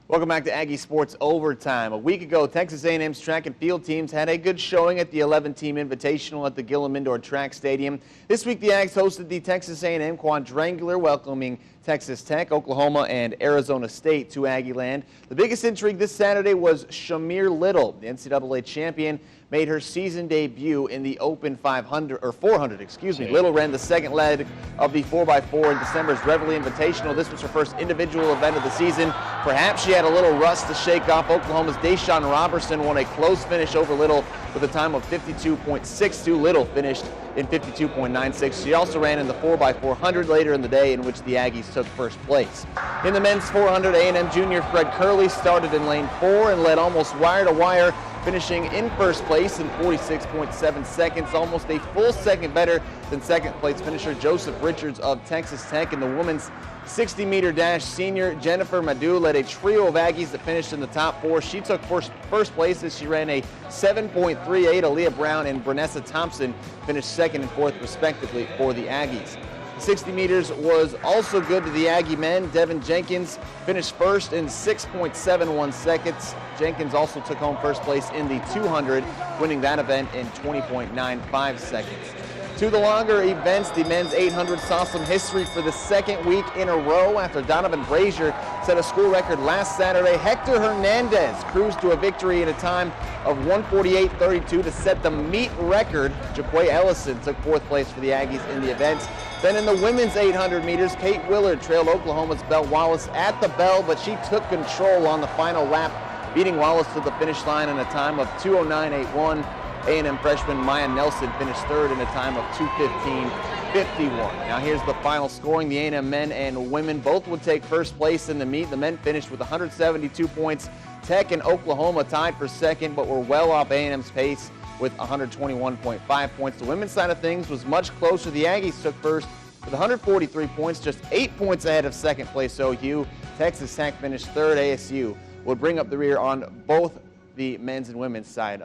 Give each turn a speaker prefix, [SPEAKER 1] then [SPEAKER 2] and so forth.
[SPEAKER 1] Welcome back to Aggie Sports Overtime. A week ago, Texas A&M's track and field teams had a good showing at the 11-team Invitational at the Gillum Indoor Track Stadium. This week, the Aggies hosted the Texas A&M Quadrangular, welcoming Texas Tech, Oklahoma, and Arizona State to Aggie land. The biggest intrigue this Saturday was Shamir Little, the NCAA champion, made her season debut in the Open 400. Little ran the second leg of the 4x4 in December's Reveille Invitational. This was her first individual event of the season. Perhaps she had a little rust to shake off. Oklahoma's Deshawn Robertson won a close finish over Little with a time of 52.62. Little finished in 52.96. She also ran in the 4x400 later in the day, in which the Aggies took first place. In the men's 400, A&M junior Fred Curley started in lane 4 and led almost wire to wire, finishing in first place in 46.7 seconds, almost a full second better than second place finisher Joseph Richards of Texas Tech. In the women's 60-meter dash, senior Jennifer Madu led a trio of Aggies that finished in the top 4. She took first place as she ran a 7.38. Aaliyah Brown and Brunessa Thompson finished second and fourth respectively for the Aggies. 60 meters was also good to the Aggie men. Devin Jenkins finished first in 6.71 seconds. Jenkins also took home first place in the 200, winning that event in 20.95 seconds. To the longer events, the men's 800 saw some history for the second week in a row after Donovan Brazier set a school record last Saturday. Hector Hernandez cruised to a victory in a time of 1:48.32 to set the meet record. Jaquay Ellison took fourth place for the Aggies in the event. Then in the women's 800 meters, Kate Willard trailed Oklahoma's Belle Wallace at the bell, but she took control on the final lap, beating Wallace to the finish line in a time of 2:09.81. A&M freshman Maya Nelson finished third in a time of 2:15.51. Now here's the final scoring. The A&M men and women both would take first place in the meet. The men finished with 172 points. Tech and Oklahoma tied for second, but were well off A&M's pace with 121.5 points. The women's side of things was much closer. The Aggies took first with 143 points, just 8 points ahead of second place OU. Texas Tech finished third. ASU would bring up the rear on both the men's and women's side.